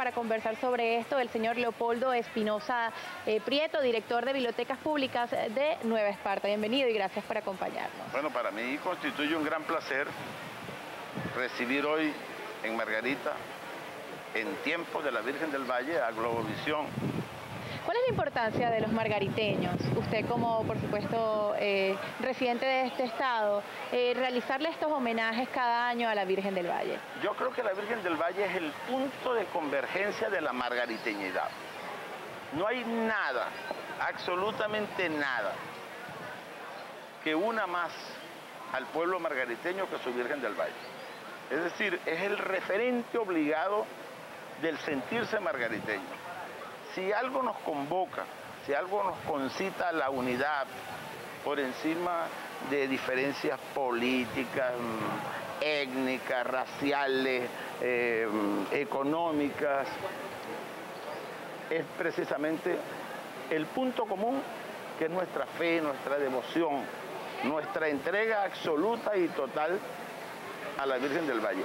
para conversar sobre esto el señor Leopoldo Espinosa Prieto, director de Bibliotecas Públicas de Nueva Esparta. Bienvenido y gracias por acompañarnos. Bueno, para mí constituye un gran placer recibir hoy en Margarita, en tiempos de la Virgen del Valle, a Globovisión. ¿Cuál es la importancia de los margariteños? Usted como, por supuesto, residente de este estado, realizarle estos homenajes cada año a la Virgen del Valle. Yo creo que la Virgen del Valle es el punto de convergencia de la margariteñidad. No hay nada, absolutamente nada, que una más al pueblo margariteño que su Virgen del Valle. Es decir, es el referente obligado del sentirse margariteño. Si algo nos convoca, si algo nos concita a la unidad por encima de diferencias políticas, étnicas, raciales, económicas, es precisamente el punto común que es nuestra fe, nuestra devoción, nuestra entrega absoluta y total a la Virgen del Valle.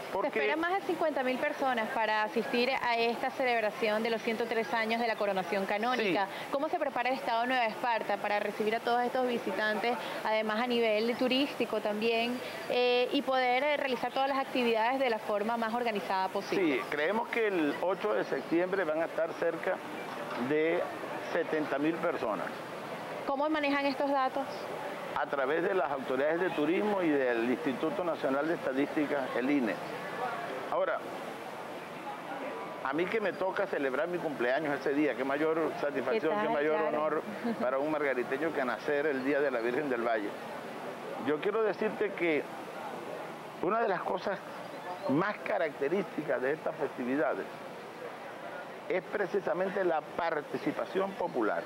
Se esperan más de 50.000 personas para asistir a esta celebración de los 103 años de la coronación canónica. Sí. ¿Cómo se prepara el Estado de Nueva Esparta para recibir a todos estos visitantes, además a nivel turístico también, y poder realizar todas las actividades de la forma más organizada posible? Sí, creemos que el 8 de septiembre van a estar cerca de 70.000 personas. ¿Cómo manejan estos datos? A través de las autoridades de turismo y del Instituto Nacional de Estadística, el INE. Ahora, a mí que me toca celebrar mi cumpleaños ese día, qué mayor satisfacción, qué mayor honor para un margariteño que nacer el día de la Virgen del Valle. Yo quiero decirte que una de las cosas más características de estas festividades es precisamente la participación popular.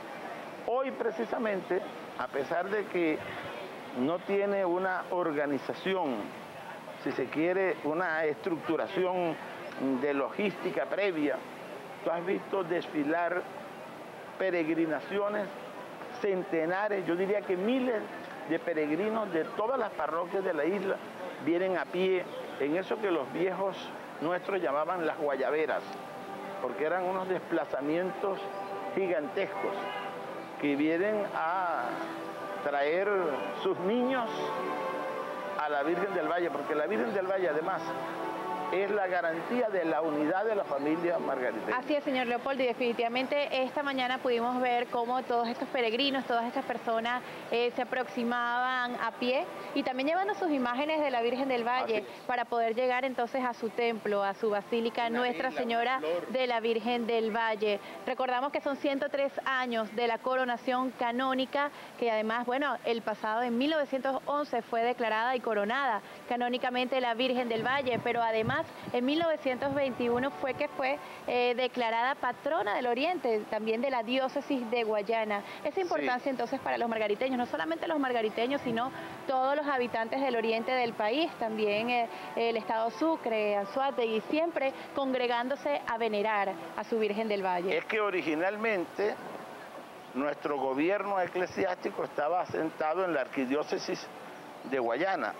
Hoy precisamente, a pesar de que no tiene una organización, si se quiere, una estructuración de logística previa, tú has visto desfilar peregrinaciones, centenares, yo diría que miles de peregrinos de todas las parroquias de la isla vienen a pie en eso que los viejos nuestros llamaban las guayaberas, porque eran unos desplazamientos gigantescos que vienen a traer sus niños a la Virgen del Valle, porque la Virgen del Valle además es la garantía de la unidad de la familia margariteña. Así es, señor Leopoldo, y definitivamente esta mañana pudimos ver cómo todos estos peregrinos, todas estas personas se aproximaban a pie y también llevando sus imágenes de la Virgen del Valle para poder llegar entonces a su templo, a su basílica Nuestra Señora de la Virgen del Valle. Recordamos que son 103 años de la coronación canónica, que además, bueno, el pasado en 1911 fue declarada y coronada canónicamente la Virgen del Valle, pero además en 1921 fue declarada patrona del Oriente, también de la diócesis de Guayana. Esa importancia entonces para los margariteños, no solamente los margariteños, sino todos los habitantes del oriente del país, también el estado Sucre, Anzoátegui, siempre congregándose a venerar a su Virgen del Valle. Es que originalmente nuestro gobierno eclesiástico estaba asentado en la arquidiócesis de Guayana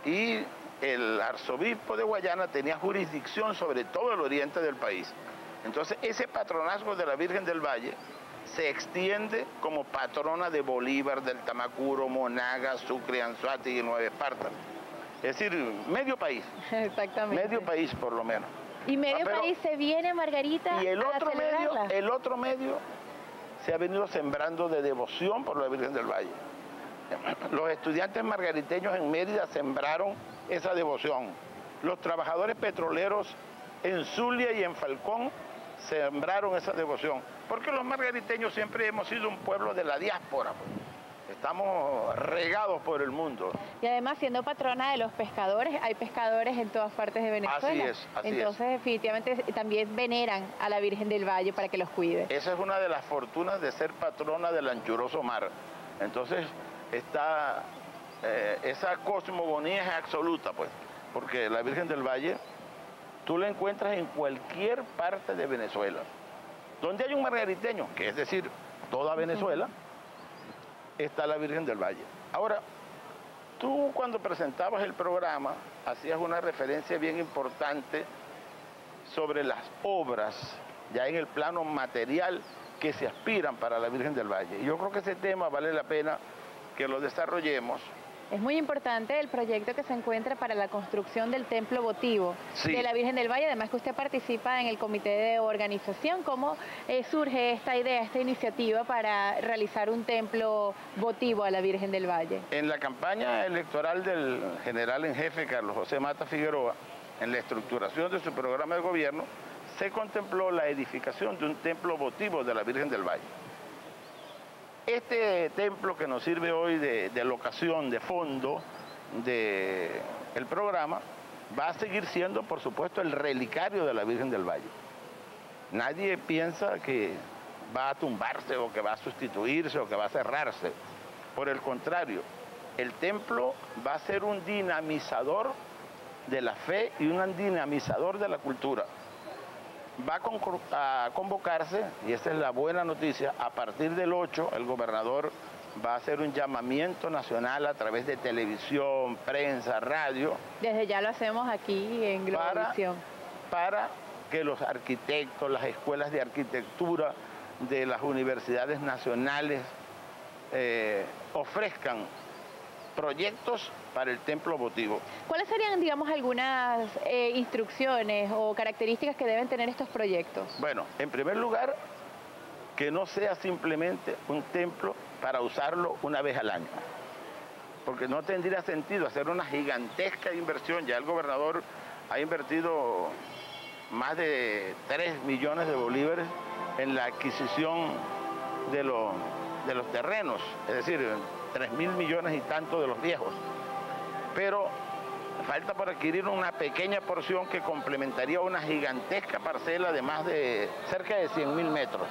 y el arzobispo de Guayana tenía jurisdicción sobre todo el oriente del país. Entonces ese patronazgo de la Virgen del Valle se extiende como patrona de Bolívar, del Tamacuro, Monaga, Sucre, Anzoátegui y Nueva Esparta. Es decir, medio país. Exactamente. Medio país por lo menos. Y medio país se viene, Margarita, y el otro medio se ha venido sembrando de devoción por la Virgen del Valle. Los estudiantes margariteños en Mérida sembraron esa devoción. Los trabajadores petroleros en Zulia y en Falcón sembraron esa devoción. Porque los margariteños siempre hemos sido un pueblo de la diáspora. Estamos regados por el mundo. Y además, siendo patrona de los pescadores, hay pescadores en todas partes de Venezuela. Así es. Entonces, definitivamente, también veneran a la Virgen del Valle para que los cuide. Esa es una de las fortunas de ser patrona del anchuroso mar. Entonces, esa cosmogonía es absoluta, pues, porque la Virgen del Valle, tú la encuentras en cualquier parte de Venezuela. Donde hay un margariteño, que es decir, toda Venezuela, está la Virgen del Valle. Ahora, tú cuando presentabas el programa, hacías una referencia bien importante sobre las obras, ya en el plano material, que se aspiran para la Virgen del Valle. Y yo creo que ese tema vale la pena que lo desarrollemos. Es muy importante el proyecto que se encuentra para la construcción del templo votivo de la Virgen del Valle, además que usted participa en el comité de organización. ¿Cómo surge esta idea, esta iniciativa para realizar un templo votivo a la Virgen del Valle? En la campaña electoral del general en jefe Carlos José Mata Figueroa, en la estructuración de su programa de gobierno, se contempló la edificación de un templo votivo de la Virgen del Valle. Este templo que nos sirve hoy de locación, de fondo del programa, va a seguir siendo, por supuesto, el relicario de la Virgen del Valle. Nadie piensa que va a tumbarse o que va a sustituirse o que va a cerrarse. Por el contrario, el templo va a ser un dinamizador de la fe y un dinamizador de la cultura. Va a convocarse, y esa es la buena noticia, a partir del 8 el gobernador va a hacer un llamamiento nacional a través de televisión, prensa, radio. Desde ya lo hacemos aquí en Globovisión. Para que los arquitectos, las escuelas de arquitectura de las universidades nacionales ofrezcan proyectos para el templo votivo. ¿Cuáles serían, digamos, algunas instrucciones o características que deben tener estos proyectos? Bueno, en primer lugar, que no sea simplemente un templo para usarlo una vez al año, porque no tendría sentido hacer una gigantesca inversión. Ya el gobernador ha invertido más de 3 millones de bolívares en la adquisición de los terrenos, es decir, 3.000 millones y tanto de los viejos. Pero falta por adquirir una pequeña porción que complementaría una gigantesca parcela de más de cerca de 100.000 metros.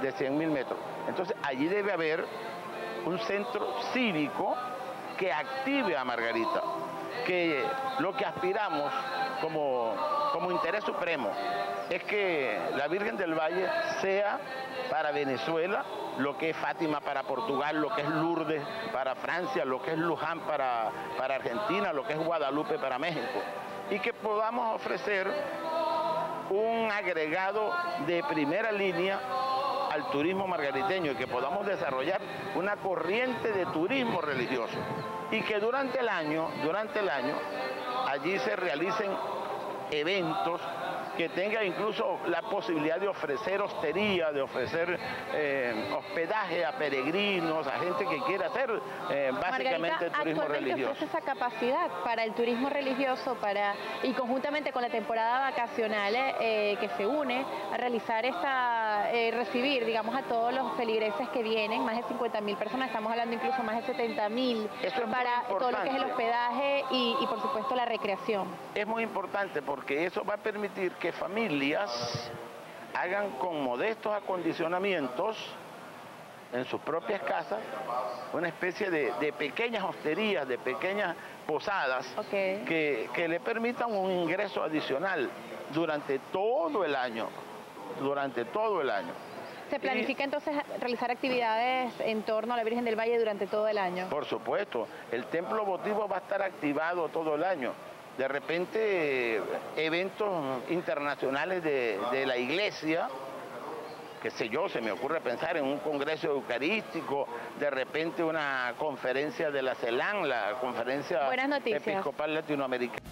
De 100.000 metros. Entonces allí debe haber un centro cívico que active a Margarita, que lo que aspiramos como interés supremo es que la Virgen del Valle sea para Venezuela lo que es Fátima para Portugal, lo que es Lourdes para Francia, lo que es Luján para Argentina, lo que es Guadalupe para México, y que podamos ofrecer un agregado de primera línea al turismo margariteño y que podamos desarrollar una corriente de turismo religioso y que durante el año allí se realicen eventos que tenga incluso la posibilidad de ofrecer hostería, de ofrecer hospedaje a peregrinos, a gente que quiera hacer básicamente turismo religioso. Ofrece esa capacidad para el turismo religioso y conjuntamente con la temporada vacacional que se une a realizar recibir, digamos, a todos los feligreses que vienen, más de 50.000 personas, estamos hablando incluso más de 70.000, para todo lo que es el hospedaje y por supuesto la recreación. Es muy importante porque eso va a permitir que familias hagan con modestos acondicionamientos en sus propias casas una especie de pequeñas hosterías, de pequeñas posadas que le permitan un ingreso adicional durante todo el año. ¿Se planifica entonces realizar actividades en torno a la Virgen del Valle durante todo el año? Por supuesto, el templo votivo va a estar activado todo el año. De repente, eventos internacionales de la iglesia, qué sé yo, se me ocurre pensar en un congreso eucarístico, de repente una conferencia de la CELAN, la Conferencia Episcopal Latinoamericana.